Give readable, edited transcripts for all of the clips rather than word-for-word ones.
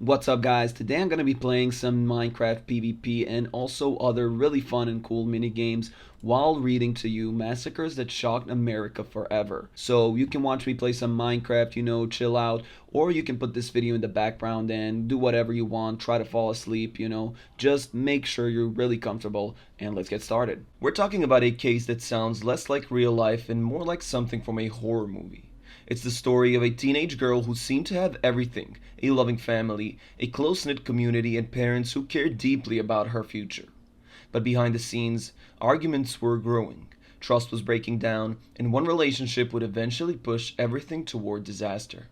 What's up, guys? Today I'm going to be playing some Minecraft PvP and also other really fun and cool mini games while reading to you Massacres that shocked America forever. So you can watch me play some Minecraft, chill out, or you can put this video in the background and do whatever you want, try to fall asleep, just make sure you're really comfortable and let's get started. We're talking about a case that sounds less like real life and more like something from a horror movie. It's the story of a teenage girl who seemed to have everything: a loving family, a close knit community, and parents who cared deeply about her future. But behind the scenes, arguments were growing, trust was breaking down, and one relationship would eventually push everything toward disaster.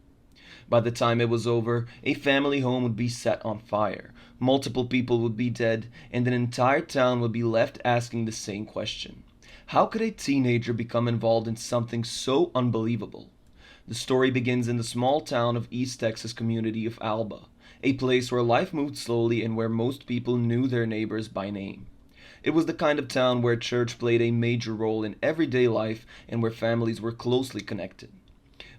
By the time it was over, a family home would be set on fire, multiple people would be dead, and an entire town would be left asking the same question: how could a teenager become involved in something so unbelievable? The story begins in the small town of East Texas community of Alba, a place where life moved slowly and where most people knew their neighbors by name. It was the kind of town where church played a major role in everyday life and where families were closely connected.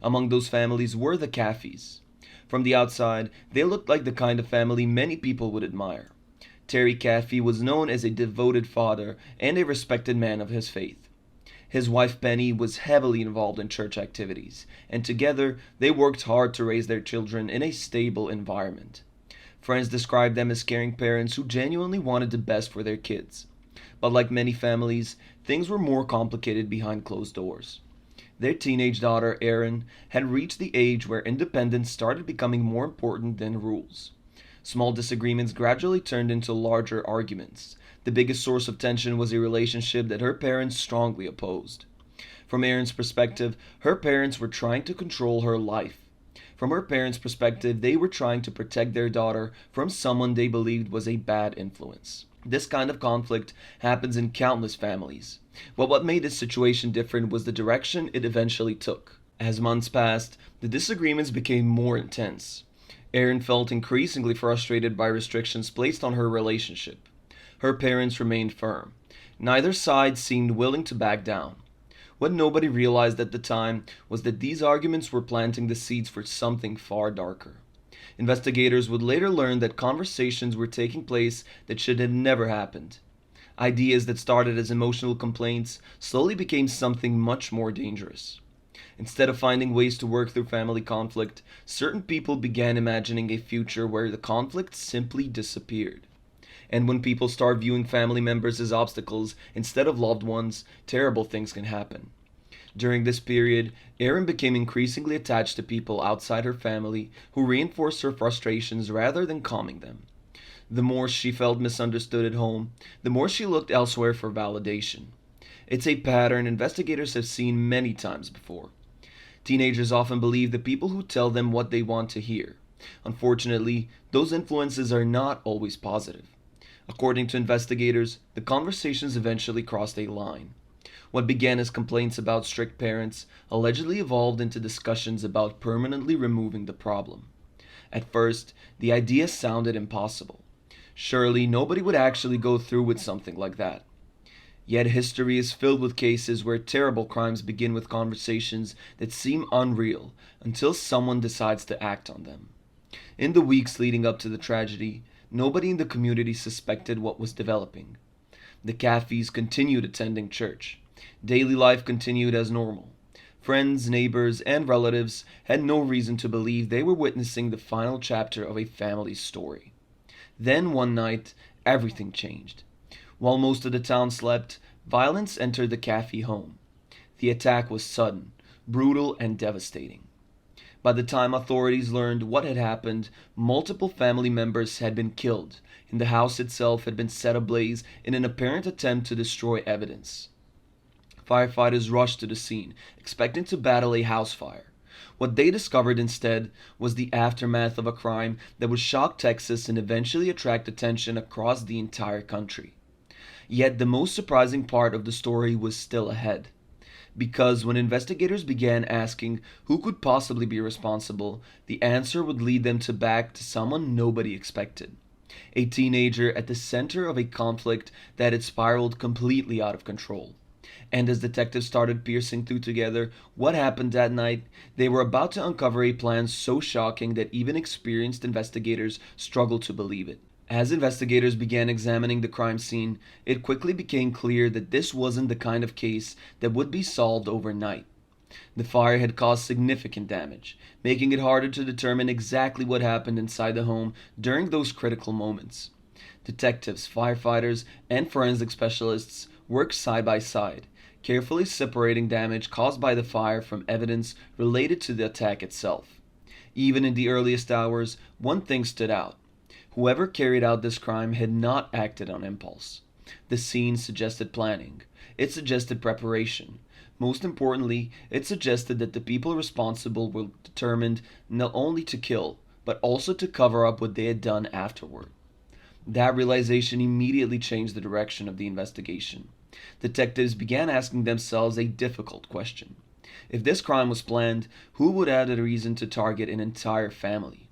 Among those families were the Caffeys. From the outside, they looked like the kind of family many people would admire. Terry Caffey was known as a devoted father and a respected man of his faith. His wife Penny was heavily involved in church activities, and together they worked hard to raise their children in a stable environment. Friends described them as caring parents who genuinely wanted the best for their kids. But like many families, things were more complicated behind closed doors. Their teenage daughter, Erin, had reached the age where independence started becoming more important than rules. Small disagreements gradually turned into larger arguments. The biggest source of tension was a relationship that her parents strongly opposed. From Erin's perspective, her parents were trying to control her life. From her parents' perspective, they were trying to protect their daughter from someone they believed was a bad influence. This kind of conflict happens in countless families. But what made this situation different was the direction it eventually took. As months passed, the disagreements became more intense. Erin felt increasingly frustrated by restrictions placed on her relationship. Her parents remained firm. Neither side seemed willing to back down. What nobody realized at the time was that these arguments were planting the seeds for something far darker. Investigators would later learn that conversations were taking place that should have never happened. Ideas that started as emotional complaints slowly became something much more dangerous. Instead of finding ways to work through family conflict, certain people began imagining a future where the conflict simply disappeared. And when people start viewing family members as obstacles instead of loved ones, terrible things can happen. During this period, Erin became increasingly attached to people outside her family who reinforced her frustrations rather than calming them. The more she felt misunderstood at home, the more she looked elsewhere for validation. It's a pattern investigators have seen many times before. Teenagers often believe the people who tell them what they want to hear. Unfortunately, those influences are not always positive. According to investigators, the conversations eventually crossed a line. What began as complaints about strict parents allegedly evolved into discussions about permanently removing the problem. At first, the idea sounded impossible. Surely nobody would actually go through with something like that. Yet history is filled with cases where terrible crimes begin with conversations that seem unreal until someone decides to act on them. In the weeks leading up to the tragedy, nobody in the community suspected what was developing. The Caffeys continued attending church. Daily life continued as normal. Friends, neighbors, and relatives had no reason to believe they were witnessing the final chapter of a family's story. Then one night, everything changed. While most of the town slept, violence entered the Caffey home. The attack was sudden, brutal, and devastating. By the time authorities learned what had happened, multiple family members had been killed, and the house itself had been set ablaze in an apparent attempt to destroy evidence. Firefighters rushed to the scene, expecting to battle a house fire. What they discovered instead was the aftermath of a crime that would shock Texas and eventually attract attention across the entire country. Yet the most surprising part of the story was still ahead. Because when investigators began asking who could possibly be responsible, the answer would lead them back to someone nobody expected. A teenager at the center of a conflict that had spiraled completely out of control. And as detectives started piercing through together what happened that night, they were about to uncover a plan so shocking that even experienced investigators struggled to believe it. As investigators began examining the crime scene, it quickly became clear that this wasn't the kind of case that would be solved overnight. The fire had caused significant damage, making it harder to determine exactly what happened inside the home during those critical moments. Detectives, firefighters, and forensic specialists worked side by side, carefully separating damage caused by the fire from evidence related to the attack itself. Even in the earliest hours, one thing stood out. Whoever carried out this crime had not acted on impulse. The scene suggested planning. It suggested preparation. Most importantly, it suggested that the people responsible were determined not only to kill, but also to cover up what they had done afterward. That realization immediately changed the direction of the investigation. Detectives began asking themselves a difficult question. If this crime was planned, who would have the reason to target an entire family?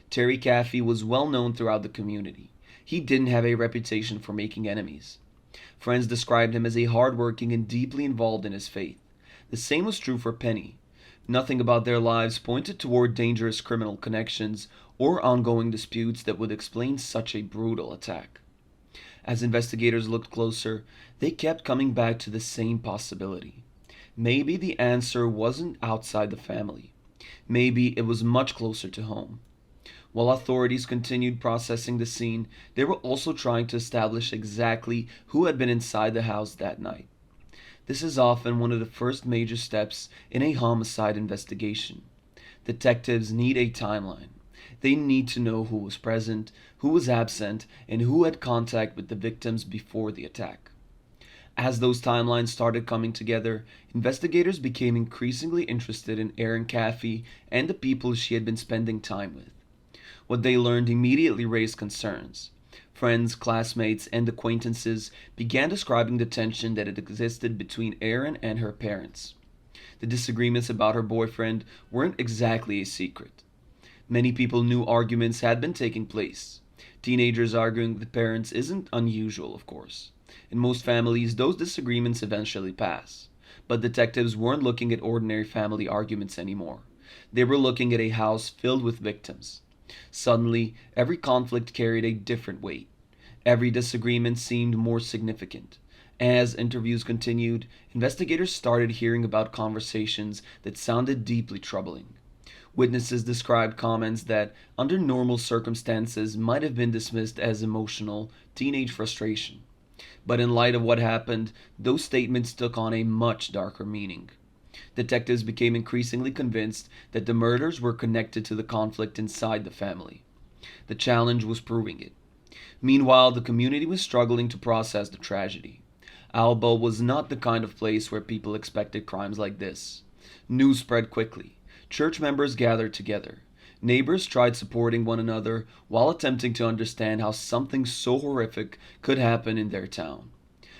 Terry Caffey was well known throughout the community. He didn't have a reputation for making enemies. Friends described him as a hardworking and deeply involved in his faith. The same was true for Penny. Nothing about their lives pointed toward dangerous criminal connections or ongoing disputes that would explain such a brutal attack. As investigators looked closer, they kept coming back to the same possibility. Maybe the answer wasn't outside the family. Maybe it was much closer to home. While authorities continued processing the scene, they were also trying to establish exactly who had been inside the house that night. This is often one of the first major steps in a homicide investigation. Detectives need a timeline. They need to know who was present, who was absent, and who had contact with the victims before the attack. As those timelines started coming together, investigators became increasingly interested in Erin Caffey and the people she had been spending time with. What they learned immediately raised concerns. Friends, classmates, and acquaintances began describing the tension that had existed between Erin and her parents. The disagreements about her boyfriend weren't exactly a secret. Many people knew arguments had been taking place. Teenagers arguing with parents isn't unusual, of course. In most families, those disagreements eventually pass. But detectives weren't looking at ordinary family arguments anymore. They were looking at a house filled with victims. Suddenly, every conflict carried a different weight. Every disagreement seemed more significant. As interviews continued, investigators started hearing about conversations that sounded deeply troubling. Witnesses described comments that, under normal circumstances, might have been dismissed as emotional, teenage frustration. But in light of what happened, those statements took on a much darker meaning. Detectives became increasingly convinced that the murders were connected to the conflict inside the family. The challenge was proving it. Meanwhile, the community was struggling to process the tragedy. Alba was not the kind of place where people expected crimes like this. News spread quickly. Church members gathered together. Neighbors tried supporting one another while attempting to understand how something so horrific could happen in their town.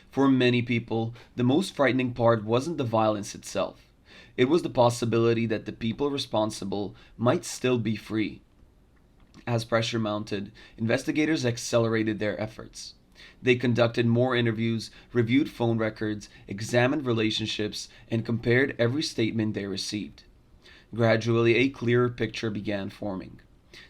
For many people, the most frightening part wasn't the violence itself. It was the possibility that the people responsible might still be free. As pressure mounted, investigators accelerated their efforts. They conducted more interviews, reviewed phone records, examined relationships, and compared every statement they received. Gradually, a clearer picture began forming.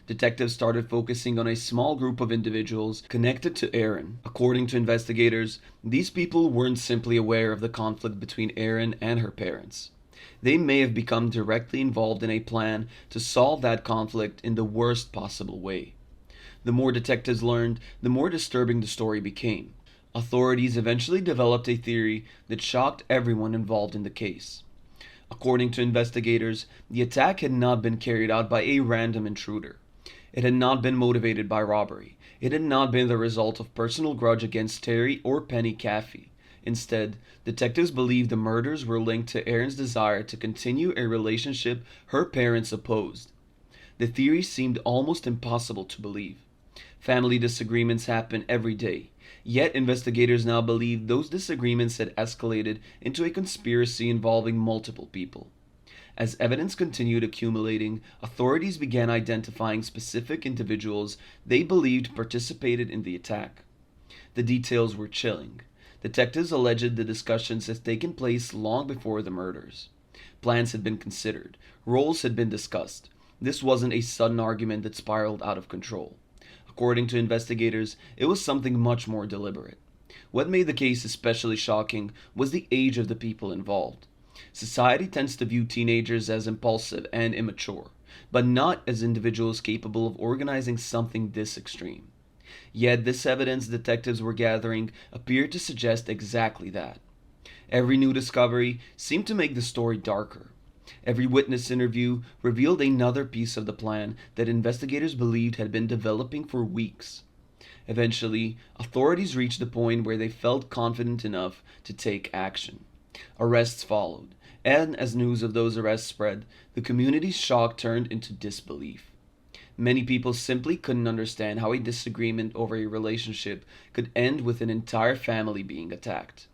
Detectives started focusing on a small group of individuals connected to Erin. According to investigators, these people weren't simply aware of the conflict between Erin and her parents. They may have become directly involved in a plan to solve that conflict in the worst possible way. The more detectives learned, the more disturbing the story became. Authorities eventually developed a theory that shocked everyone involved in the case. According to investigators, the attack had not been carried out by a random intruder. It had not been motivated by robbery. It had not been the result of personal grudge against Terry or Penny Caffey. Instead, detectives believed the murders were linked to Erin's desire to continue a relationship her parents opposed. The theory seemed almost impossible to believe. Family disagreements happen every day. Yet investigators now believe those disagreements had escalated into a conspiracy involving multiple people. As evidence continued accumulating, authorities began identifying specific individuals they believed participated in the attack. The details were chilling. Detectives alleged the discussions had taken place long before the murders. Plans had been considered, roles had been discussed. This wasn't a sudden argument that spiraled out of control. According to investigators, it was something much more deliberate. What made the case especially shocking was the age of the people involved. Society tends to view teenagers as impulsive and immature, but not as individuals capable of organizing something this extreme. Yet, this evidence detectives were gathering appeared to suggest exactly that. Every new discovery seemed to make the story darker. Every witness interview revealed another piece of the plan that investigators believed had been developing for weeks. Eventually, authorities reached the point where they felt confident enough to take action. Arrests followed, and as news of those arrests spread, the community's shock turned into disbelief. Many people simply couldn't understand how a disagreement over a relationship could end with an entire family being attacked.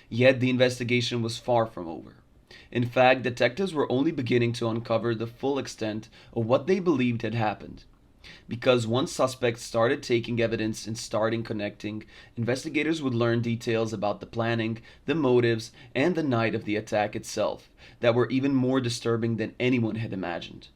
Yet the investigation was far from over. In fact, detectives were only beginning to uncover the full extent of what they believed had happened. Because once suspects started taking evidence and starting connecting, investigators would learn details about the planning, the motives, and the night of the attack itself that were even more disturbing than anyone had imagined.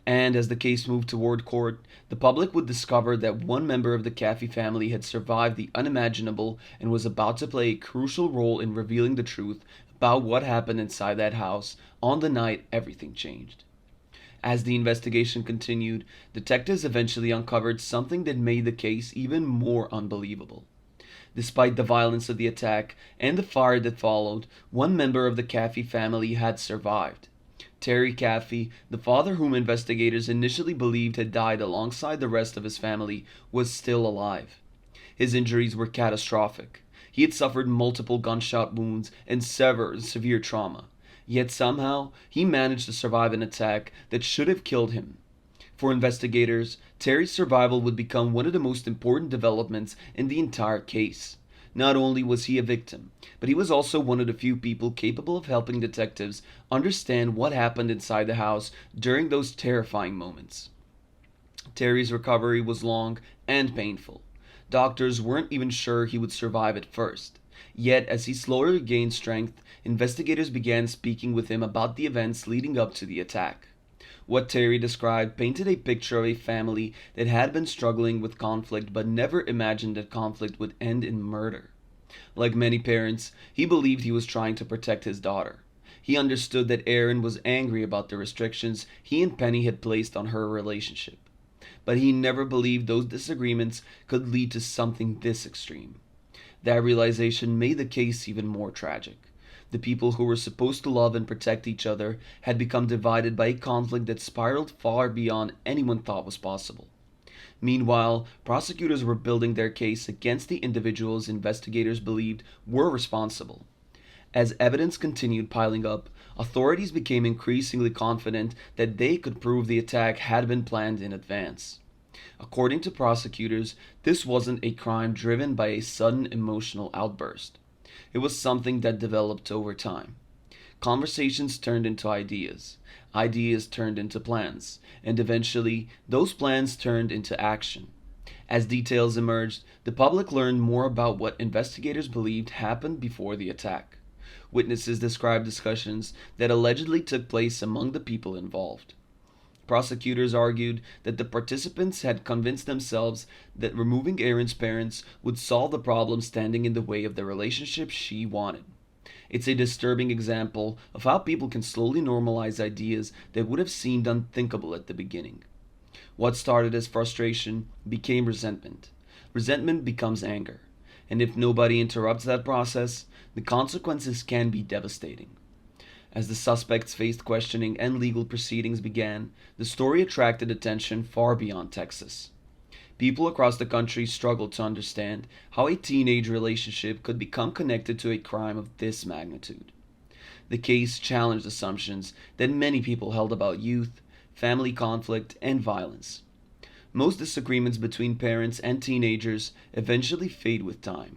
And as the case moved toward court, the public would discover that one member of the Caffey family had survived the unimaginable and was about to play a crucial role in revealing the truth about what happened inside that house on the night everything changed. As the investigation continued, detectives eventually uncovered something that made the case even more unbelievable. Despite the violence of the attack and the fire that followed, one member of the Caffey family had survived. Terry Caffey, the father whom investigators initially believed had died alongside the rest of his family, was still alive. His injuries were catastrophic. He had suffered multiple gunshot wounds and severe trauma. Yet somehow, he managed to survive an attack that should have killed him. For investigators, Terry's survival would become one of the most important developments in the entire case. Not only was he a victim, but he was also one of the few people capable of helping detectives understand what happened inside the house during those terrifying moments. Terry's recovery was long and painful. Doctors weren't even sure he would survive at first. Yet, as he slowly gained strength, investigators began speaking with him about the events leading up to the attack. What Terry described painted a picture of a family that had been struggling with conflict but never imagined that conflict would end in murder. Like many parents, he believed he was trying to protect his daughter. He understood that Erin was angry about the restrictions he and Penny had placed on her relationship. But he never believed those disagreements could lead to something this extreme. That realization made the case even more tragic. The people who were supposed to love and protect each other had become divided by a conflict that spiraled far beyond anyone thought was possible. Meanwhile, prosecutors were building their case against the individuals investigators believed were responsible. As evidence continued piling up, authorities became increasingly confident that they could prove the attack had been planned in advance. According to prosecutors, this wasn't a crime driven by a sudden emotional outburst. It was something that developed over time. Conversations turned into ideas, ideas turned into plans, and eventually, those plans turned into action. As details emerged, the public learned more about what investigators believed happened before the attack. Witnesses described discussions that allegedly took place among the people involved. Prosecutors argued that the participants had convinced themselves that removing Erin's parents would solve the problem standing in the way of the relationship she wanted. It's a disturbing example of how people can slowly normalize ideas that would have seemed unthinkable at the beginning. What started as frustration became resentment. Resentment becomes anger. And if nobody interrupts that process, the consequences can be devastating. As the suspects faced questioning and legal proceedings began, the story attracted attention far beyond Texas. People across the country struggled to understand how a teenage relationship could become connected to a crime of this magnitude. The case challenged assumptions that many people held about youth, family conflict, and violence. Most disagreements between parents and teenagers eventually fade with time.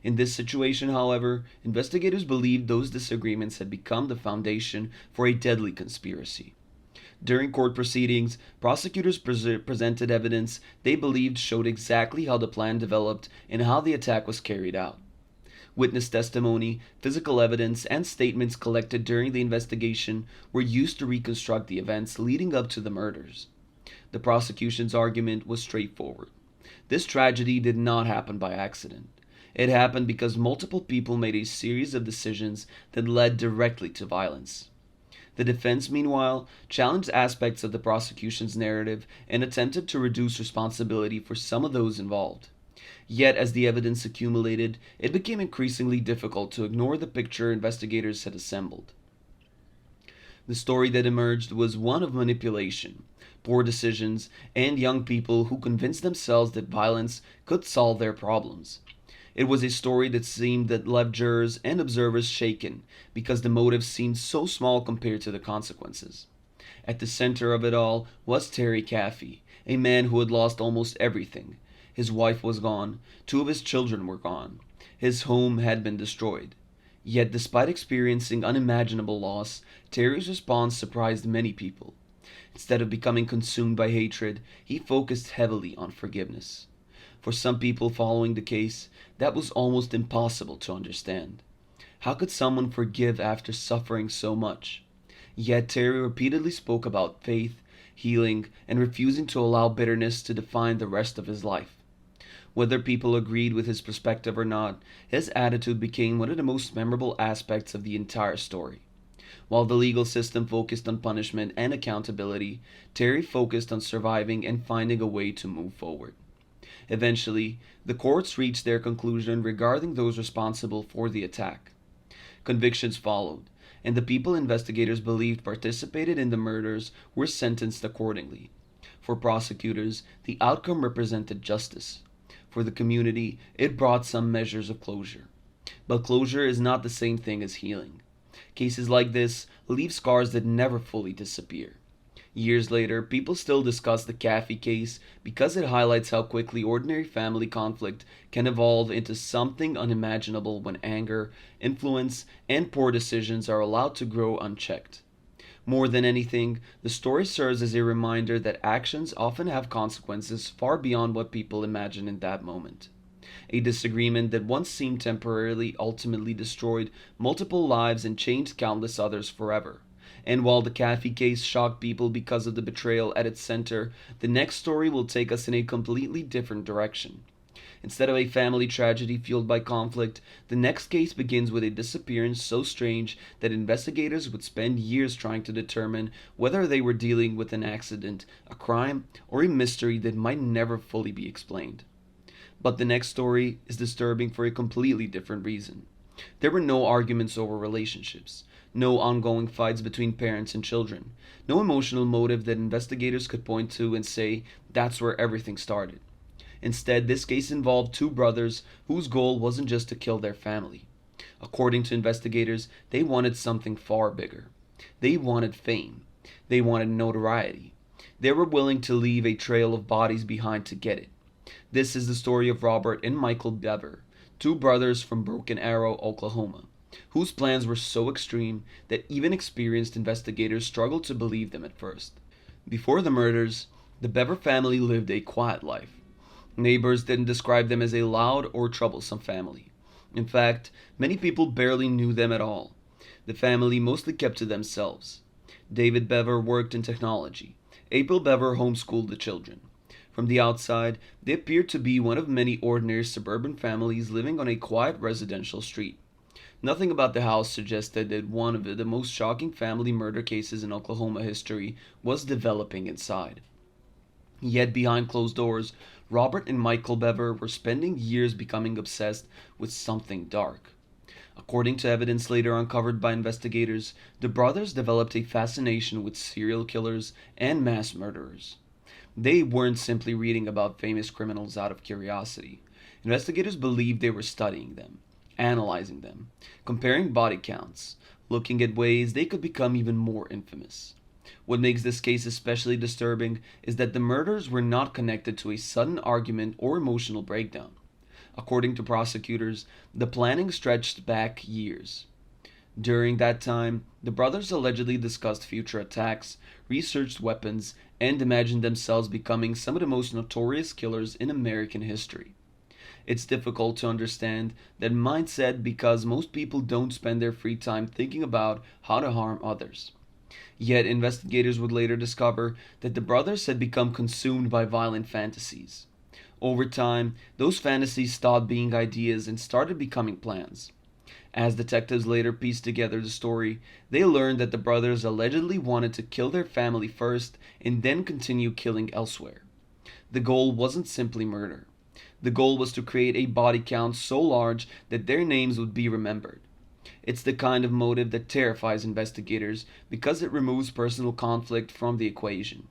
In this situation, however, investigators believed those disagreements had become the foundation for a deadly conspiracy. During court proceedings, prosecutors presented evidence they believed showed exactly how the plan developed and how the attack was carried out. Witness testimony, physical evidence, and statements collected during the investigation were used to reconstruct the events leading up to the murders. The prosecution's argument was straightforward. This tragedy did not happen by accident. It happened because multiple people made a series of decisions that led directly to violence. The defense, meanwhile, challenged aspects of the prosecution's narrative and attempted to reduce responsibility for some of those involved. Yet, as the evidence accumulated, it became increasingly difficult to ignore the picture investigators had assembled. The story that emerged was one of manipulation, poor decisions, and young people who convinced themselves that violence could solve their problems. It was a story that seemed that left jurors and observers shaken because the motives seemed so small compared to the consequences. At the center of it all was Terry Caffey, a man who had lost almost everything. His wife was gone, two of his children were gone, his home had been destroyed. Yet, despite experiencing unimaginable loss, Terry's response surprised many people. Instead of becoming consumed by hatred, he focused heavily on forgiveness. For some people following the case, that was almost impossible to understand. How could someone forgive after suffering so much? Yet Terry repeatedly spoke about faith, healing, and refusing to allow bitterness to define the rest of his life. Whether people agreed with his perspective or not, his attitude became one of the most memorable aspects of the entire story. While the legal system focused on punishment and accountability, Terry focused on surviving and finding a way to move forward. Eventually, the courts reached their conclusion regarding those responsible for the attack. Convictions followed, and the people investigators believed participated in the murders were sentenced accordingly. For prosecutors, the outcome represented justice. For the community, it brought some measures of closure. But closure is not the same thing as healing. Cases like this leave scars that never fully disappear. Years later, people still discuss the Caffey case because it highlights how quickly ordinary family conflict can evolve into something unimaginable when anger, influence, and poor decisions are allowed to grow unchecked. More than anything, the story serves as a reminder that actions often have consequences far beyond what people imagine in that moment. A disagreement that once seemed temporarily ultimately destroyed multiple lives and changed countless others forever. And while the Caffey case shocked people because of the betrayal at its center, the next story will take us in a completely different direction. Instead of a family tragedy fueled by conflict, the next case begins with a disappearance so strange that investigators would spend years trying to determine whether they were dealing with an accident, a crime, or a mystery that might never fully be explained. But the next story is disturbing for a completely different reason. There were no arguments over relationships, no ongoing fights between parents and children, no emotional motive that investigators could point to and say that's where everything started. Instead, this case involved two brothers whose goal wasn't just to kill their family. According to investigators, they wanted something far bigger. They wanted fame. They wanted notoriety. They were willing to leave a trail of bodies behind to get it. This is the story of Robert and Michael Bever, two brothers from Broken Arrow, Oklahoma, whose plans were so extreme that even experienced investigators struggled to believe them at first. Before the murders, the Bever family lived a quiet life. Neighbors didn't describe them as a loud or troublesome family. In fact, many people barely knew them at all. The family mostly kept to themselves. David Bever worked in technology. April Bever homeschooled the children. From the outside, they appeared to be one of many ordinary suburban families living on a quiet residential street. Nothing about the house suggested that one of the most shocking family murder cases in Oklahoma history was developing inside. Yet behind closed doors, Robert and Michael Bever were spending years becoming obsessed with something dark. According to evidence later uncovered by investigators, the brothers developed a fascination with serial killers and mass murderers. They weren't simply reading about famous criminals out of curiosity. Investigators believed they were studying them, analyzing them, comparing body counts, looking at ways they could become even more infamous. What makes this case especially disturbing is that the murders were not connected to a sudden argument or emotional breakdown. According to prosecutors, the planning stretched back years. During that time, the brothers allegedly discussed future attacks, researched weapons, and imagined themselves becoming some of the most notorious killers in American history. It's difficult to understand that mindset because most people don't spend their free time thinking about how to harm others. Yet, investigators would later discover that the brothers had become consumed by violent fantasies. Over time, those fantasies stopped being ideas and started becoming plans. As detectives later pieced together the story, they learned that the brothers allegedly wanted to kill their family first and then continue killing elsewhere. The goal wasn't simply murder. The goal was to create a body count so large that their names would be remembered. It's the kind of motive that terrifies investigators because it removes personal conflict from the equation.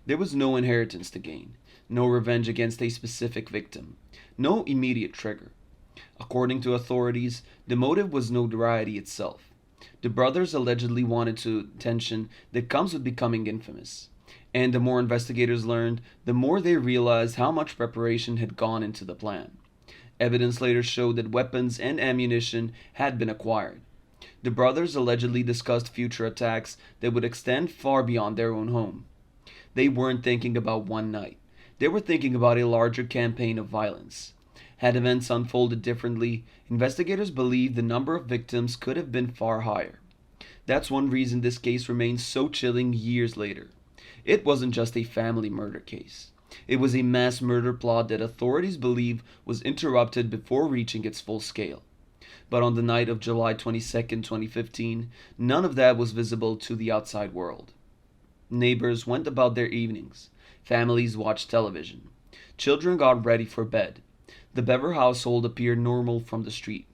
There was no inheritance to gain, no revenge against a specific victim, no immediate trigger. According to authorities, the motive was notoriety itself. The brothers allegedly wanted to attention that comes with becoming infamous. And the more investigators learned, the more they realized how much preparation had gone into the plan. Evidence later showed that weapons and ammunition had been acquired. The brothers allegedly discussed future attacks that would extend far beyond their own home. They weren't thinking about one night. They were thinking about a larger campaign of violence. Had events unfolded differently, investigators believe the number of victims could have been far higher. That's one reason this case remains so chilling years later. It wasn't just a family murder case. It was a mass murder plot that authorities believe was interrupted before reaching its full scale. But on the night of July 22nd, 2015, none of that was visible to the outside world. Neighbors went about their evenings. Families watched television. Children got ready for bed. The Bever household appeared normal from the street.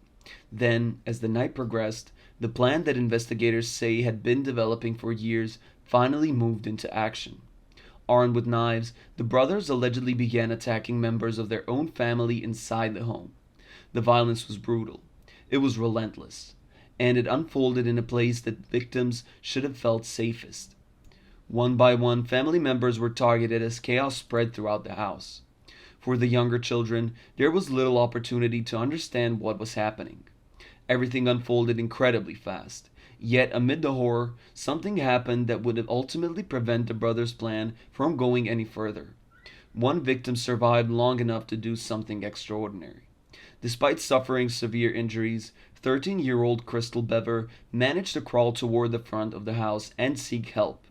Then, as the night progressed, the plan that investigators say had been developing for years finally moved into action. Armed with knives, the brothers allegedly began attacking members of their own family inside the home. The violence was brutal. It was relentless. And it unfolded in a place that victims should have felt safest. One by one, family members were targeted as chaos spread throughout the house. For the younger children, there was little opportunity to understand what was happening. Everything unfolded incredibly fast. Yet, amid the horror, something happened that would ultimately prevent the brothers' plan from going any further. One victim survived long enough to do something extraordinary. Despite suffering severe injuries, 13-year-old Crystal Bever managed to crawl toward the front of the house and seek help.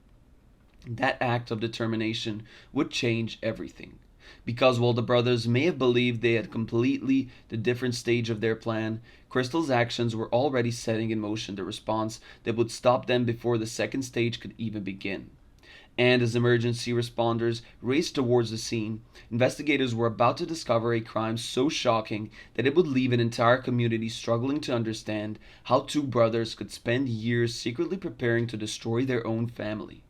That act of determination would change everything. Because while the brothers may have believed they had completely the different stage of their plan, Crystal's actions were already setting in motion the response that would stop them before the second stage could even begin. And as emergency responders raced towards the scene, investigators were about to discover a crime so shocking that it would leave an entire community struggling to understand how two brothers could spend years secretly preparing to destroy their own family.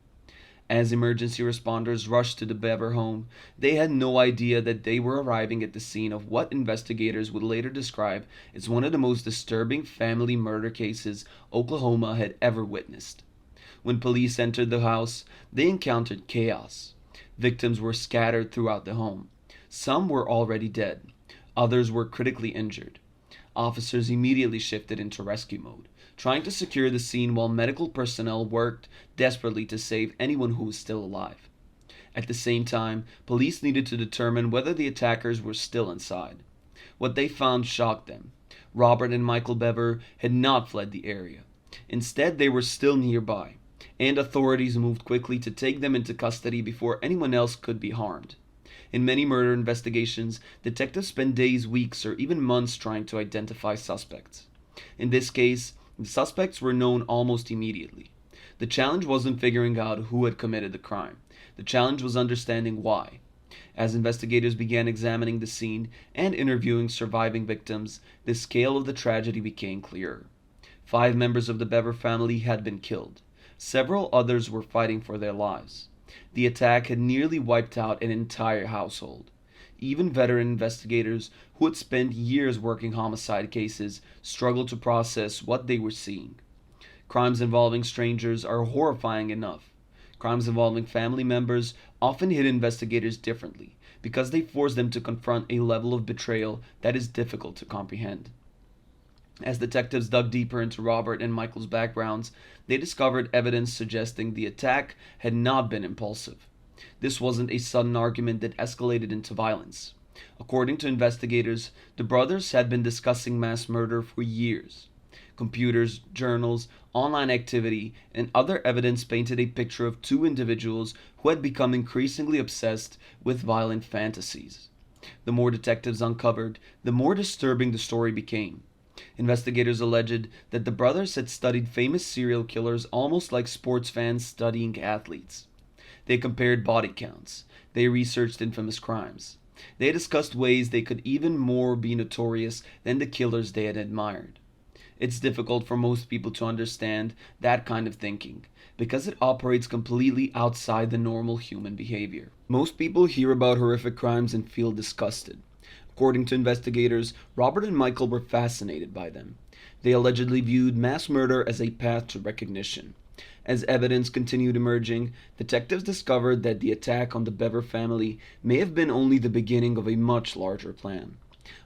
As emergency responders rushed to the Bever home, they had no idea that they were arriving at the scene of what investigators would later describe as one of the most disturbing family murder cases Oklahoma had ever witnessed. When police entered the house, they encountered chaos. Victims were scattered throughout the home. Some were already dead. Others were critically injured. Officers immediately shifted into rescue mode, trying to secure the scene while medical personnel worked desperately to save anyone who was still alive. At the same time, police needed to determine whether the attackers were still inside. What they found shocked them. Robert and Michael Bever had not fled the area. Instead, they were still nearby, and authorities moved quickly to take them into custody before anyone else could be harmed. In many murder investigations, detectives spend days, weeks, or even months trying to identify suspects. In this case, the suspects were known almost immediately. The challenge wasn't figuring out who had committed the crime. The challenge was understanding why. As investigators began examining the scene and interviewing surviving victims, the scale of the tragedy became clearer. 5 members of the Bever family had been killed. Several others were fighting for their lives. The attack had nearly wiped out an entire household. Even veteran investigators who had spent years working homicide cases struggled to process what they were seeing. Crimes involving strangers are horrifying enough. Crimes involving family members often hit investigators differently because they force them to confront a level of betrayal that is difficult to comprehend. As detectives dug deeper into Robert and Michael's backgrounds, they discovered evidence suggesting the attack had not been impulsive. This wasn't a sudden argument that escalated into violence. According to investigators, the brothers had been discussing mass murder for years. Computers, journals, online activity, and other evidence painted a picture of two individuals who had become increasingly obsessed with violent fantasies. The more detectives uncovered, the more disturbing the story became. Investigators alleged that the brothers had studied famous serial killers almost like sports fans studying athletes. They compared body counts. They researched infamous crimes. They discussed ways they could even more be notorious than the killers they had admired. It's difficult for most people to understand that kind of thinking because it operates completely outside the normal human behavior. Most people hear about horrific crimes and feel disgusted. According to investigators, Robert and Michael were fascinated by them. They allegedly viewed mass murder as a path to recognition. As evidence continued emerging, detectives discovered that the attack on the Bever family may have been only the beginning of a much larger plan.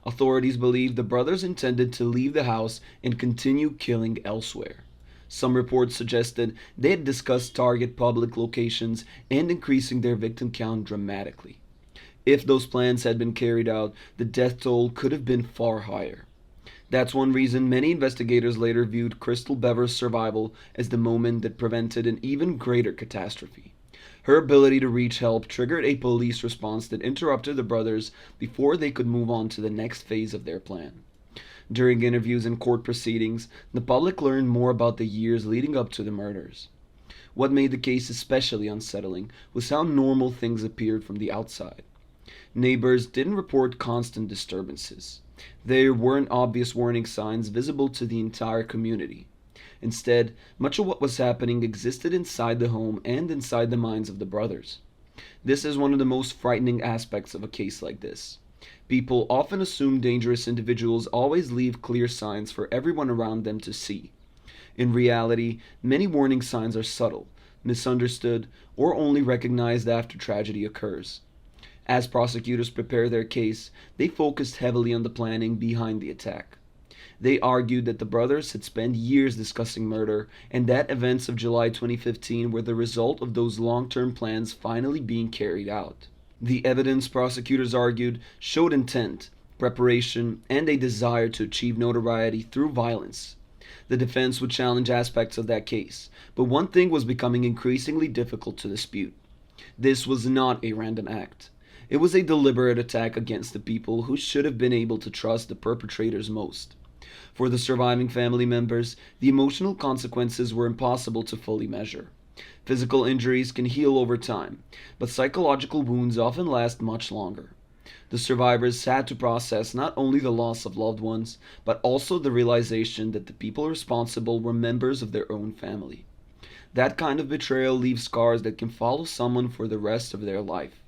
Authorities believe the brothers intended to leave the house and continue killing elsewhere. Some reports suggested they had discussed target public locations and increasing their victim count dramatically. If those plans had been carried out, the death toll could have been far higher. That's one reason many investigators later viewed Crystal Bever's survival as the moment that prevented an even greater catastrophe. Her ability to reach help triggered a police response that interrupted the brothers before they could move on to the next phase of their plan. During interviews and court proceedings, the public learned more about the years leading up to the murders. What made the case especially unsettling was how normal things appeared from the outside. Neighbors didn't report constant disturbances. There weren't obvious warning signs visible to the entire community. Instead, much of what was happening existed inside the home and inside the minds of the brothers. This is one of the most frightening aspects of a case like this. People often assume dangerous individuals always leave clear signs for everyone around them to see. In reality, many warning signs are subtle, misunderstood, or only recognized after tragedy occurs. As prosecutors prepared their case, they focused heavily on the planning behind the attack. They argued that the brothers had spent years discussing murder and that events of July 2015 were the result of those long-term plans finally being carried out. The evidence, prosecutors argued, showed intent, preparation, and a desire to achieve notoriety through violence. The defense would challenge aspects of that case, but one thing was becoming increasingly difficult to dispute. This was not a random act. It was a deliberate attack against the people who should have been able to trust the perpetrators most. For the surviving family members, the emotional consequences were impossible to fully measure. Physical injuries can heal over time, but psychological wounds often last much longer. The survivors had to process not only the loss of loved ones, but also the realization that the people responsible were members of their own family. That kind of betrayal leaves scars that can follow someone for the rest of their life.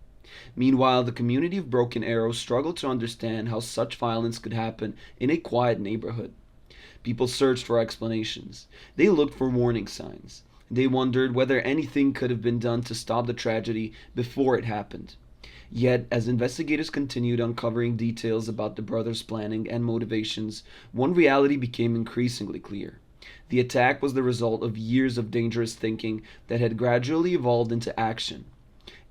Meanwhile, the community of Broken Arrow struggled to understand how such violence could happen in a quiet neighborhood. People searched for explanations. They looked for warning signs. They wondered whether anything could have been done to stop the tragedy before it happened. Yet, as investigators continued uncovering details about the brothers' planning and motivations, one reality became increasingly clear. The attack was the result of years of dangerous thinking that had gradually evolved into action.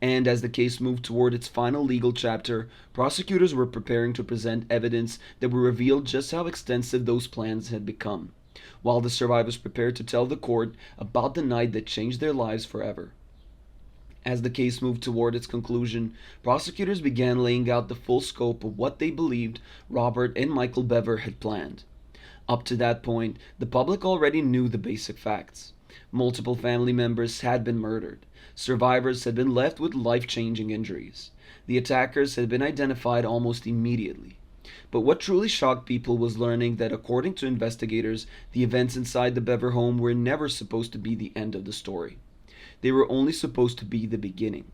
And as the case moved toward its final legal chapter, prosecutors were preparing to present evidence that would reveal just how extensive those plans had become, while the survivors prepared to tell the court about the night that changed their lives forever. As the case moved toward its conclusion, prosecutors began laying out the full scope of what they believed Robert and Michael Bever had planned. Up to that point, the public already knew the basic facts. Multiple family members had been murdered. Survivors had been left with life-changing injuries. The attackers had been identified almost immediately. But what truly shocked people was learning that according to investigators, the events inside the Bever home were never supposed to be the end of the story. They were only supposed to be the beginning.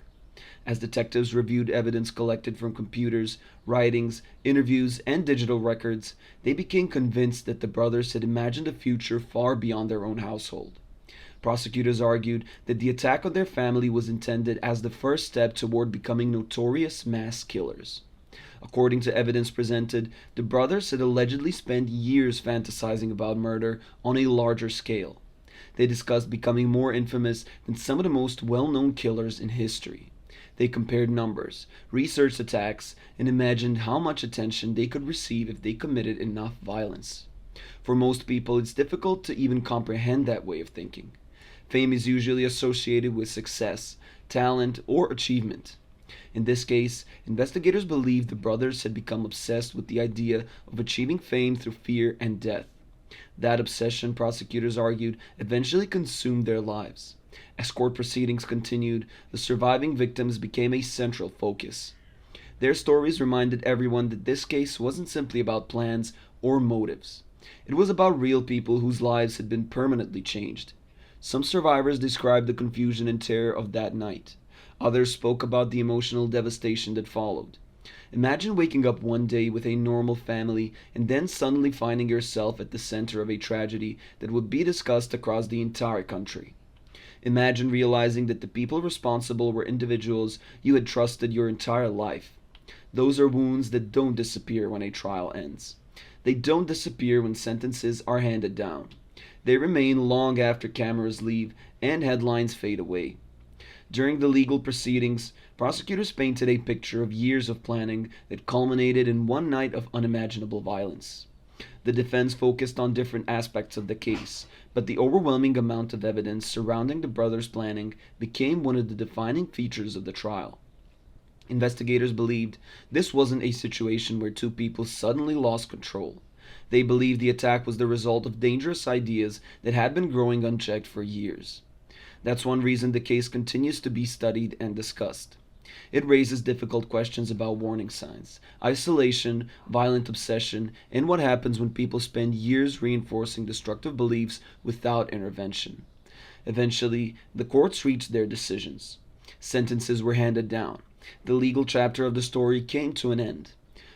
As detectives reviewed evidence collected from computers, writings, interviews, and digital records, they became convinced that the brothers had imagined a future far beyond their own household. Prosecutors argued that the attack on their family was intended as the first step toward becoming notorious mass killers. According to evidence presented, the brothers had allegedly spent years fantasizing about murder on a larger scale. They discussed becoming more infamous than some of the most well-known killers in history. They compared numbers, researched attacks, and imagined how much attention they could receive if they committed enough violence. For most people, it's difficult to even comprehend that way of thinking. Fame is usually associated with success, talent, or achievement. In this case, investigators believe the brothers had become obsessed with the idea of achieving fame through fear and death. That obsession, prosecutors argued, eventually consumed their lives. As court proceedings continued, the surviving victims became a central focus. Their stories reminded everyone that this case wasn't simply about plans or motives. It was about real people whose lives had been permanently changed. Some survivors described the confusion and terror of that night. Others spoke about the emotional devastation that followed. Imagine waking up one day with a normal family and then suddenly finding yourself at the center of a tragedy that would be discussed across the entire country. Imagine realizing that the people responsible were individuals you had trusted your entire life. Those are wounds that don't disappear when a trial ends. They don't disappear when sentences are handed down. They remain long after cameras leave and headlines fade away. During the legal proceedings, prosecutors painted a picture of years of planning that culminated in one night of unimaginable violence. The defense focused on different aspects of the case, but the overwhelming amount of evidence surrounding the brothers' planning became one of the defining features of the trial. Investigators believed this wasn't a situation where two people suddenly lost control. They believed the attack was the result of dangerous ideas that had been growing unchecked for years. That's one reason the case continues to be studied and discussed. It raises difficult questions about warning signs, isolation, violent obsession, and what happens when people spend years reinforcing destructive beliefs without intervention. Eventually, the courts reached their decisions. Sentences were handed down. The legal chapter of the story came to an end.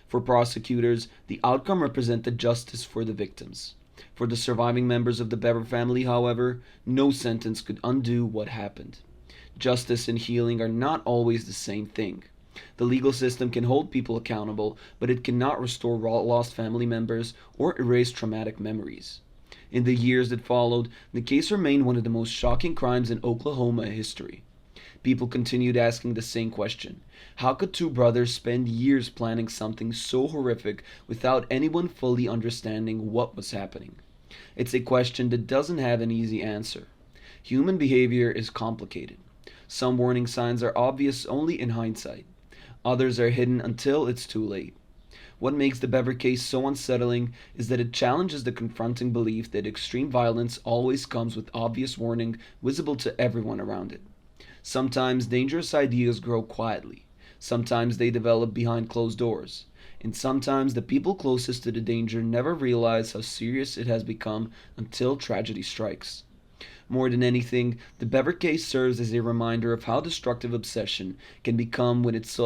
For prosecutors, the outcome represented justice for the victims. For the surviving members of the Bever family, however, no sentence could undo what happened. Justice and healing are not always the same thing. The legal system can hold people accountable, but it cannot restore lost family members or erase traumatic memories. In the years that followed, the case remained one of the most shocking crimes in Oklahoma history. People continued asking the same question. How could two brothers spend years planning something so horrific without anyone fully understanding what was happening? It's a question that doesn't have an easy answer. Human behavior is complicated. Some warning signs are obvious only in hindsight. Others are hidden until it's too late. What makes the Bever case so unsettling is that it challenges the confronting belief that extreme violence always comes with obvious warning visible to everyone around it. Sometimes dangerous ideas grow quietly. Sometimes they develop behind closed doors. And sometimes the people closest to the danger never realize how serious it has become until tragedy strikes. More than anything, the Bever case serves as a reminder of how destructive obsession can become when it's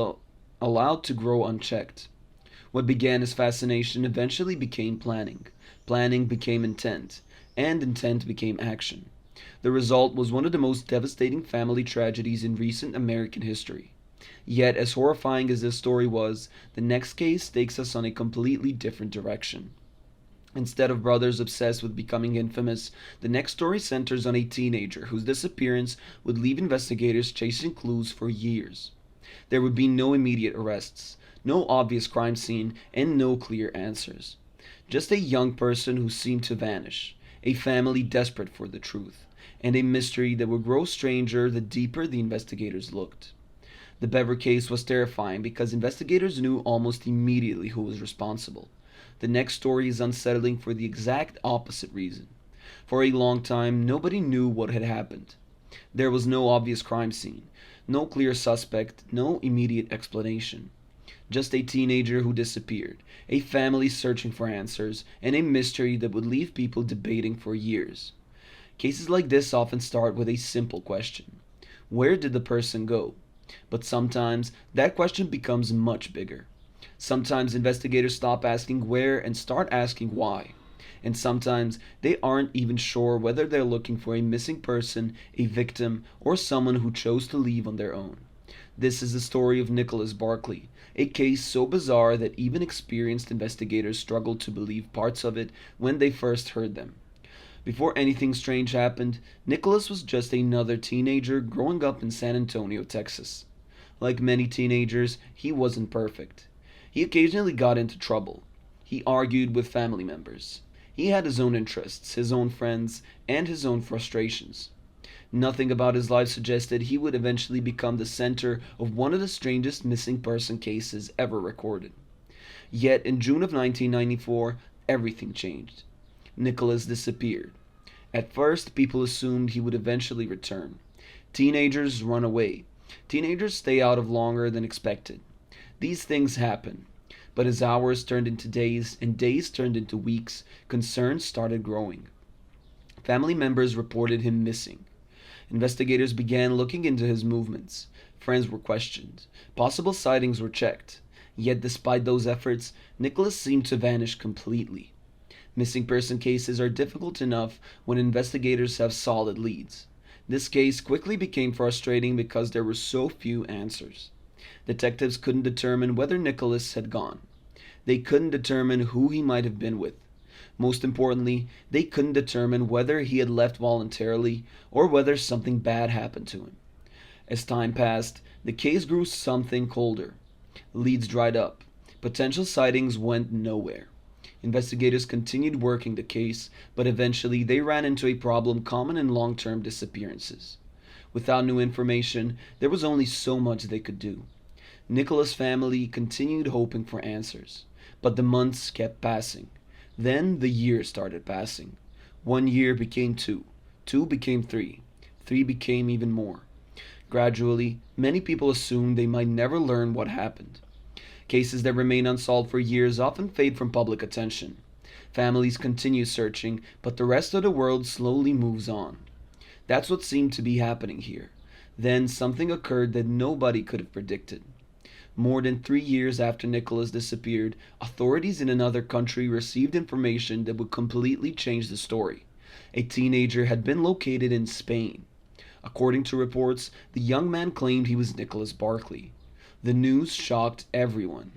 allowed to grow unchecked. What began as fascination eventually became planning. Planning became intent, and intent became action. The result was one of the most devastating family tragedies in recent American history. Yet, as horrifying as this story was, the next case takes us on a completely different direction. Instead of brothers obsessed with becoming infamous, the next story centers on a teenager whose disappearance would leave investigators chasing clues for years. There would be no immediate arrests, no obvious crime scene, and no clear answers. Just a young person who seemed to vanish, a family desperate for the truth, and a mystery that would grow stranger the deeper the investigators looked. The Bever case was terrifying because investigators knew almost immediately who was responsible. The next story is unsettling for the exact opposite reason. For a long time, nobody knew what had happened. There was no obvious crime scene, no clear suspect, no immediate explanation. Just a teenager who disappeared, a family searching for answers, and a mystery that would leave people debating for years. Cases like this often start with a simple question. Where did the person go? But sometimes that question becomes much bigger. Sometimes investigators stop asking where and start asking why. And sometimes they aren't even sure whether they're looking for a missing person, a victim, or someone who chose to leave on their own. This is the story of Nicholas Barkley, a case so bizarre that even experienced investigators struggled to believe parts of it when they first heard them. Before anything strange happened, Nicholas was just another teenager growing up in San Antonio, Texas. Like many teenagers, he wasn't perfect. He occasionally got into trouble. He argued with family members. He had his own interests, his own friends, and his own frustrations. Nothing about his life suggested he would eventually become the center of one of the strangest missing person cases ever recorded. Yet in June of 1994, everything changed. Nicholas disappeared. At first, people assumed he would eventually return. Teenagers run away. Teenagers stay out of longer than expected. These things happen. But as hours turned into days and days turned into weeks, concerns started growing. Family members reported him missing. Investigators began looking into his movements. Friends were questioned. Possible sightings were checked. Yet, despite those efforts, Nicholas seemed to vanish completely. Missing person cases are difficult enough when investigators have solid leads. This case quickly became frustrating because there were so few answers. Detectives couldn't determine whether Nicholas had gone. They couldn't determine who he might have been with. Most importantly, they couldn't determine whether he had left voluntarily or whether something bad happened to him. As time passed, the case grew something colder. Leads dried up. Potential sightings went nowhere. Investigators continued working the case, but eventually they ran into a problem common in long term disappearances. Without new information, there was only so much they could do. Nicholas' family continued hoping for answers, but the months kept passing. Then the years started passing. 1 year became two, two became three, three became even more. Gradually, many people assumed they might never learn what happened. Cases that remain unsolved for years often fade from public attention. Families continue searching, but the rest of the world slowly moves on. That's what seemed to be happening here. Then something occurred that nobody could have predicted. More than 3 years after Nicholas disappeared, authorities in another country received information that would completely change the story. A teenager had been located in Spain. According to reports, the young man claimed he was Nicholas Barkley. The news shocked everyone.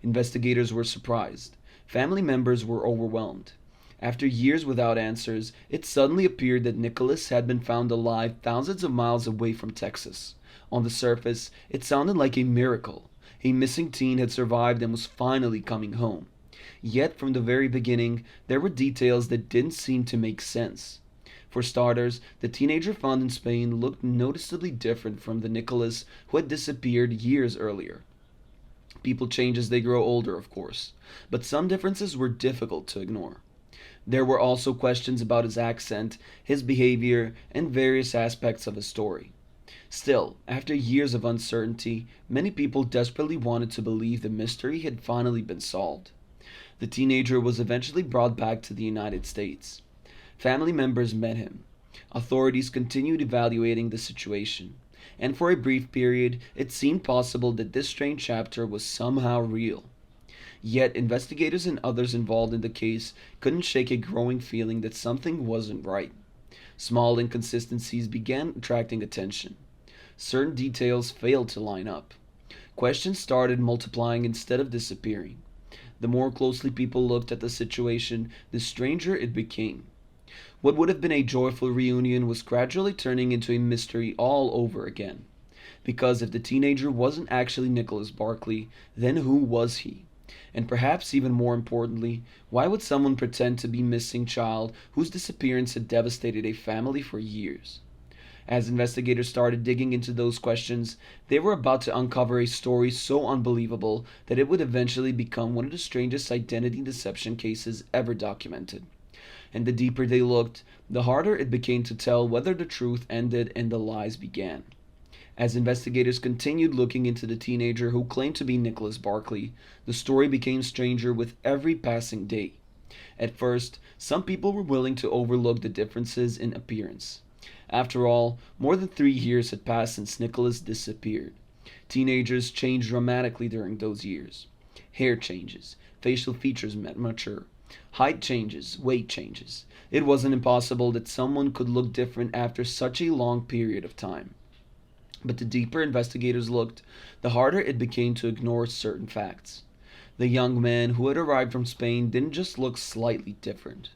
Investigators were surprised. Family members were overwhelmed. After years without answers, it suddenly appeared that Nicholas had been found alive thousands of miles away from Texas. On the surface, it sounded like a miracle. A missing teen had survived and was finally coming home. Yet, from the very beginning, there were details that didn't seem to make sense. For starters, the teenager found in Spain looked noticeably different from the Nicholas who had disappeared years earlier. People change as they grow older, of course, but some differences were difficult to ignore. There were also questions about his accent, his behavior, and various aspects of his story. Still, after years of uncertainty, many people desperately wanted to believe the mystery had finally been solved. The teenager was eventually brought back to the United States. Family members met him. Authorities continued evaluating the situation, and for a brief period, it seemed possible that this strange chapter was somehow real. Yet, investigators and others involved in the case couldn't shake a growing feeling that something wasn't right. Small inconsistencies began attracting attention. Certain details failed to line up. Questions started multiplying instead of disappearing. The more closely people looked at the situation, the stranger it became. What would have been a joyful reunion was gradually turning into a mystery all over again. Because if the teenager wasn't actually Nicholas Barkley, then who was he? And perhaps even more importantly, why would someone pretend to be missing child whose disappearance had devastated a family for years? As investigators started digging into those questions, they were about to uncover a story so unbelievable that it would eventually become one of the strangest identity deception cases ever documented. And the deeper they looked, the harder it became to tell whether the truth ended and the lies began. As investigators continued looking into the teenager who claimed to be Nicholas Barkley, the story became stranger with every passing day. At first, some people were willing to overlook the differences in appearance. After all, more than 3 years had passed since Nicholas disappeared. Teenagers changed dramatically during those years. Hair changes, facial features mature, height changes, weight changes. It wasn't impossible that someone could look different after such a long period of time. But the deeper investigators looked, the harder it became to ignore certain facts. The young man who had arrived from Spain didn't just look slightly different.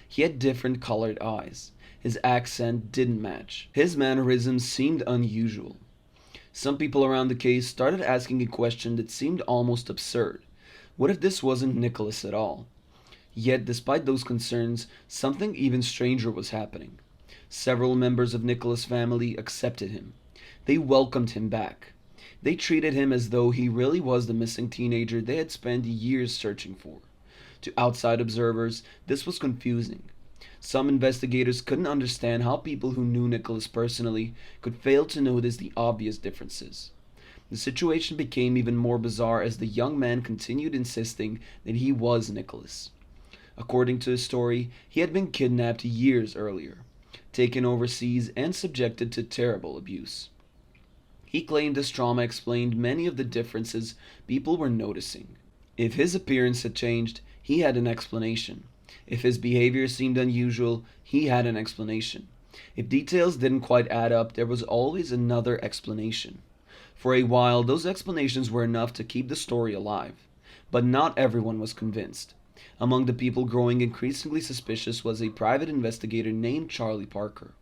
He had different colored eyes. His accent didn't match. His mannerisms seemed unusual. Some people around the case started asking a question that seemed almost absurd. What if this wasn't Nicholas at all? Yet, despite those concerns, something even stranger was happening. Several members of Nicholas' family accepted him. They welcomed him back. They treated him as though he really was the missing teenager they had spent years searching for. To outside observers, this was confusing. Some investigators couldn't understand how people who knew Nicholas personally could fail to notice the obvious differences. The situation became even more bizarre as the young man continued insisting that he was Nicholas. According to his story, he had been kidnapped years earlier, taken overseas, and subjected to terrible abuse. He claimed this trauma explained many of the differences people were noticing. If his appearance had changed, he had an explanation. If his behavior seemed unusual, he had an explanation. If details didn't quite add up, there was always another explanation. For a while, those explanations were enough to keep the story alive. But not everyone was convinced. Among the people growing increasingly suspicious was a private investigator named Charlie Parker.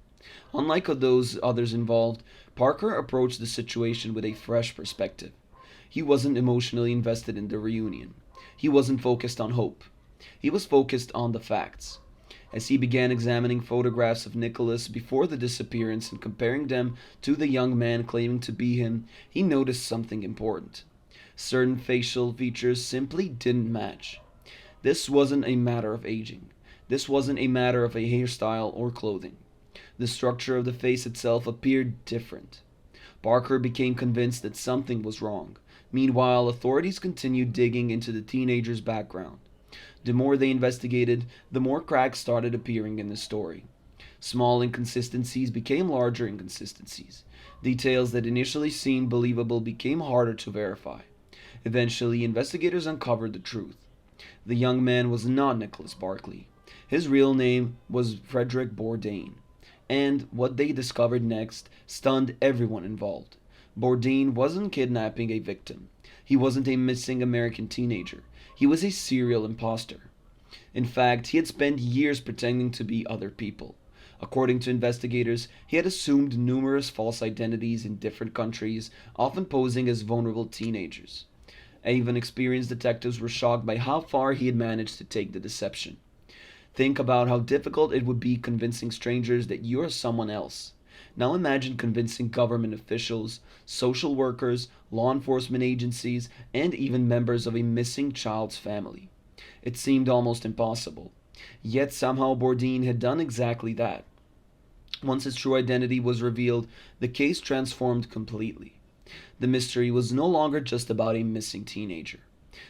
Unlike those others involved, Parker approached the situation with a fresh perspective. He wasn't emotionally invested in the reunion. He wasn't focused on hope. He was focused on the facts. As he began examining photographs of Nicholas before the disappearance and comparing them to the young man claiming to be him, he noticed something important. Certain facial features simply didn't match. This wasn't a matter of aging. This wasn't a matter of a hairstyle or clothing. The structure of the face itself appeared different. Parker became convinced that something was wrong. Meanwhile, authorities continued digging into the teenager's background. The more they investigated, the more cracks started appearing in the story. Small inconsistencies became larger inconsistencies. Details that initially seemed believable became harder to verify. Eventually, investigators uncovered the truth. The young man was not Nicholas Barkley. His real name was Frederick Bourdain. And what they discovered next stunned everyone involved. Bourdain wasn't kidnapping a victim. He wasn't a missing American teenager. He was a serial imposter. In fact, he had spent years pretending to be other people. According to investigators, he had assumed numerous false identities in different countries, often posing as vulnerable teenagers. Even experienced detectives were shocked by how far he had managed to take the deception. Think about how difficult it would be convincing strangers that you're someone else. Now imagine convincing government officials, social workers, law enforcement agencies, and even members of a missing child's family. It seemed almost impossible. Yet somehow Bourdain had done exactly that. Once his true identity was revealed, the case transformed completely. The mystery was no longer just about a missing teenager.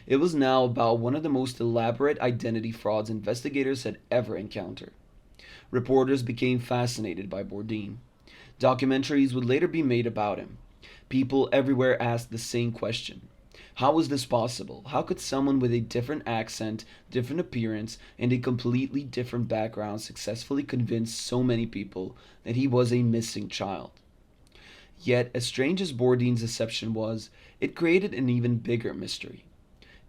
It was now about one of the most elaborate identity frauds investigators had ever encountered. Reporters became fascinated by Bourdain. Documentaries would later be made about him. People everywhere asked the same question. How was this possible? How could someone with a different accent, different appearance, and a completely different background successfully convince so many people that he was a missing child? Yet, as strange as Bourdain's deception was, it created an even bigger mystery.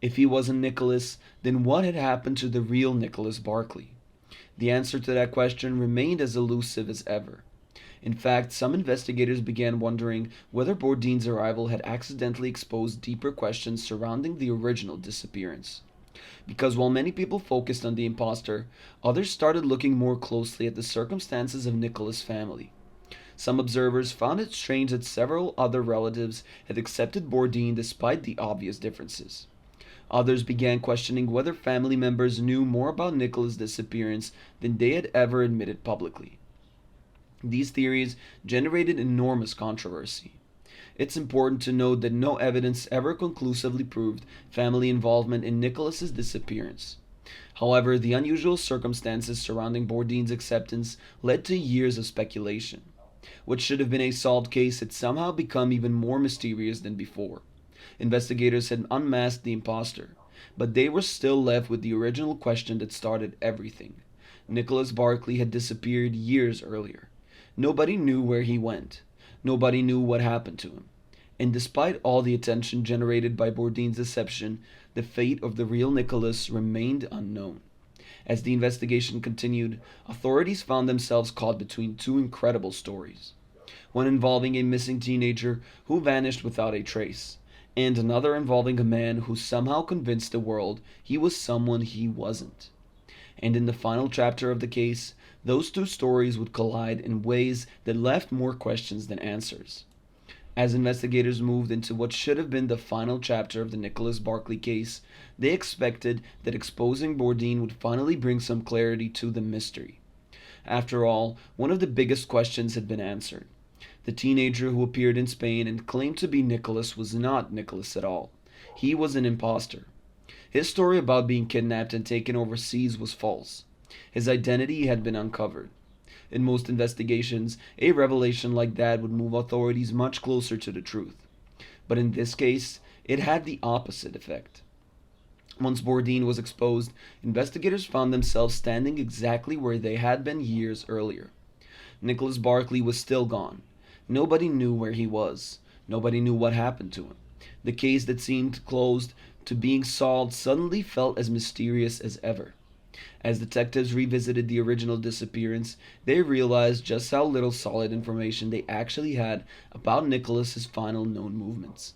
If he wasn't Nicholas, then what had happened to the real Nicholas Barkley? The answer to that question remained as elusive as ever. In fact, some investigators began wondering whether Bourdain's arrival had accidentally exposed deeper questions surrounding the original disappearance. Because while many people focused on the imposter, others started looking more closely at the circumstances of Nicholas' family. Some observers found it strange that several other relatives had accepted Bourdain despite the obvious differences. Others began questioning whether family members knew more about Nicholas' disappearance than they had ever admitted publicly. These theories generated enormous controversy. It's important to note that no evidence ever conclusively proved family involvement in Nicholas's disappearance. However, the unusual circumstances surrounding Bourdain's acceptance led to years of speculation. What should have been a solved case had somehow become even more mysterious than before. Investigators had unmasked the imposter, but they were still left with the original question that started everything. Nicholas Barkley had disappeared years earlier. Nobody knew where he went. Nobody knew what happened to him. And despite all the attention generated by Bourdain's deception, the fate of the real Nicholas remained unknown. As the investigation continued, authorities found themselves caught between two incredible stories. one involving a missing teenager who vanished without a trace, and another involving a man who somehow convinced the world he was someone he wasn't. And in the final chapter of the case, those two stories would collide in ways that left more questions than answers. As investigators moved into what should have been the final chapter of the Nicholas Barkley case, they expected that exposing Bourdain would finally bring some clarity to the mystery. After all, one of the biggest questions had been answered. The teenager who appeared in Spain and claimed to be Nicholas was not Nicholas at all. He was an impostor. His story about being kidnapped and taken overseas was false. His identity had been uncovered. In most investigations, a revelation like that would move authorities much closer to the truth. But in this case, it had the opposite effect. Once Bourdain was exposed, investigators found themselves standing exactly where they had been years earlier. Nicholas Barkley was still gone. Nobody knew where he was. Nobody knew what happened to him. The case that seemed closed to being solved suddenly felt as mysterious as ever. As detectives revisited the original disappearance, they realized just how little solid information they actually had about Nicholas's final known movements.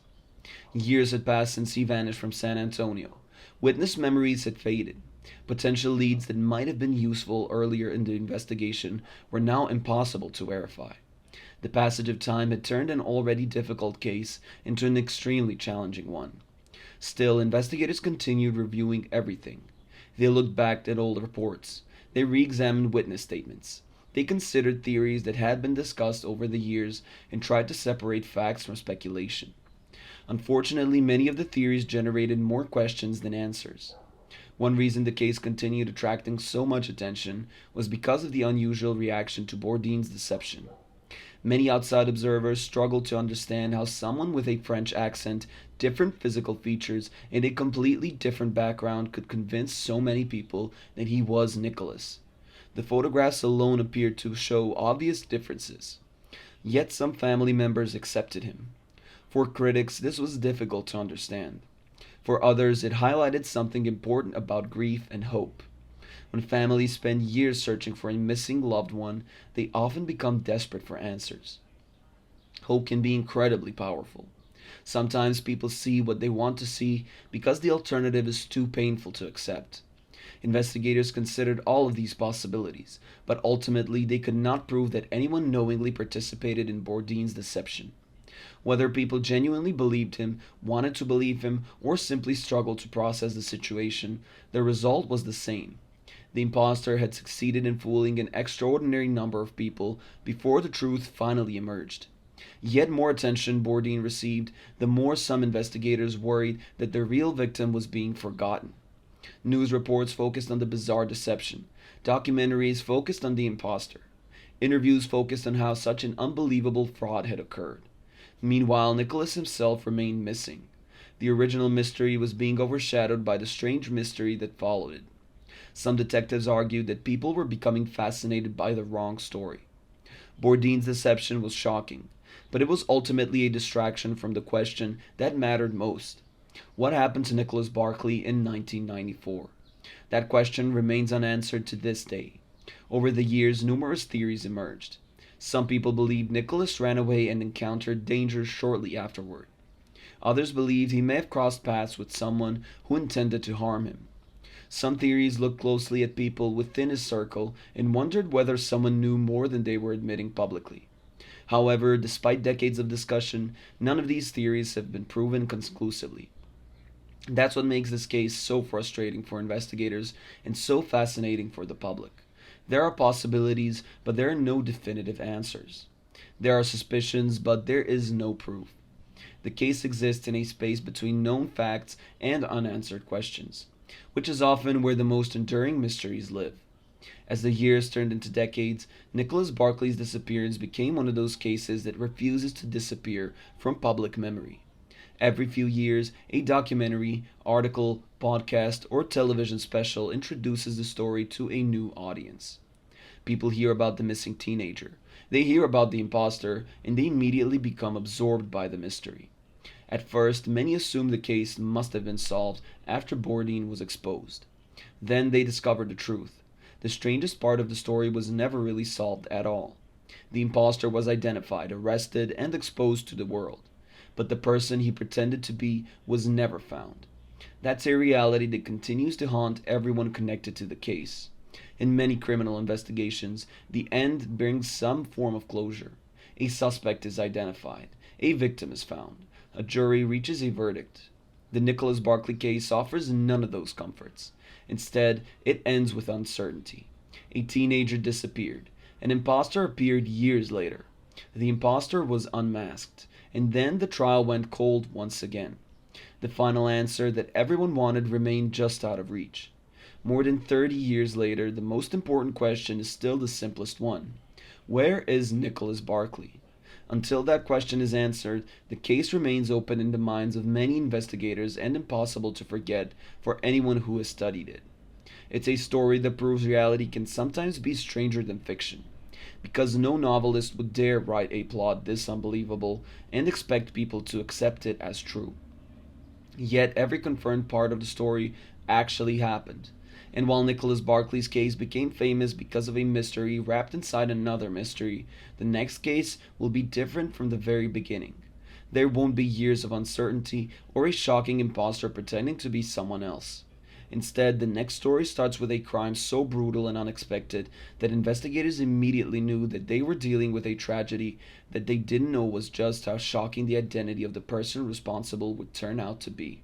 Years had passed since he vanished from San Antonio. Witness memories had faded. Potential leads that might have been useful earlier in the investigation were now impossible to verify. The passage of time had turned an already difficult case into an extremely challenging one. Still, investigators continued reviewing everything. They looked back at old reports. They re-examined witness statements. They considered theories that had been discussed over the years and tried to separate facts from speculation. Unfortunately, many of the theories generated more questions than answers. One reason the case continued attracting so much attention was because of the unusual reaction to Bourdain's deception. Many outside observers struggled to understand how someone with a French accent, different physical features, and a completely different background could convince so many people that he was Nicholas. The photographs alone appeared to show obvious differences. Yet some family members accepted him. For critics, this was difficult to understand. For others, it highlighted something important about grief and hope. When families spend years searching for a missing loved one, they often become desperate for answers. Hope can be incredibly powerful. Sometimes people see what they want to see because the alternative is too painful to accept. Investigators considered all of these possibilities, but ultimately they could not prove that anyone knowingly participated in Bourdain's deception. Whether people genuinely believed him, wanted to believe him, or simply struggled to process the situation, the result was the same. The impostor had succeeded in fooling an extraordinary number of people before the truth finally emerged. Yet more attention Bourdain received, the more some investigators worried that the real victim was being forgotten. News reports focused on the bizarre deception. Documentaries focused on the impostor. Interviews focused on how such an unbelievable fraud had occurred. Meanwhile, Nicholas himself remained missing. The original mystery was being overshadowed by the strange mystery that followed it. Some detectives argued that people were becoming fascinated by the wrong story. Bourdain's deception was shocking, but it was ultimately a distraction from the question that mattered most. What happened to Nicholas Barkley in 1994? That question remains unanswered to this day. Over the years, numerous theories emerged. Some people believed Nicholas ran away and encountered danger shortly afterward. Others believed he may have crossed paths with someone who intended to harm him. Some theories looked closely at people within his circle and wondered whether someone knew more than they were admitting publicly. However, despite decades of discussion, none of these theories have been proven conclusively. That's what makes this case so frustrating for investigators and so fascinating for the public. There are possibilities, but there are no definitive answers. There are suspicions, but there is no proof. The case exists in a space between known facts and unanswered questions, which is often where the most enduring mysteries live. As the years turned into decades, Nicholas Barkley's disappearance became one of those cases that refuses to disappear from public memory. Every few years, a documentary, article, podcast, or television special introduces the story to a new audience. People hear about the missing teenager. They hear about the imposter, and they immediately become absorbed by the mystery. At first, many assumed the case must have been solved after Bourdain was exposed. Then they discovered the truth. The strangest part of the story was never really solved at all. The impostor was identified, arrested, and exposed to the world. But the person he pretended to be was never found. That's a reality that continues to haunt everyone connected to the case. In many criminal investigations, the end brings some form of closure. A suspect is identified, a victim is found, a jury reaches a verdict. The Nicholas Barkley case offers none of those comforts. Instead, it ends with uncertainty. A teenager disappeared. An impostor appeared years later. The impostor was unmasked, and then the trial went cold once again. The final answer that everyone wanted remained just out of reach. More than 30 years later, the most important question is still the simplest one. Where is Nicholas Barkley? Until that question is answered, the case remains open in the minds of many investigators and impossible to forget for anyone who has studied it. It's a story that proves reality can sometimes be stranger than fiction, because no novelist would dare write a plot this unbelievable and expect people to accept it as true. Yet every confirmed part of the story actually happened. And while Nicholas Barkley's case became famous because of a mystery wrapped inside another mystery, the next case will be different from the very beginning. There won't be years of uncertainty or a shocking imposter pretending to be someone else. Instead, the next story starts with a crime so brutal and unexpected that investigators immediately knew that they were dealing with a tragedy that they didn't know was just how shocking the identity of the person responsible would turn out to be.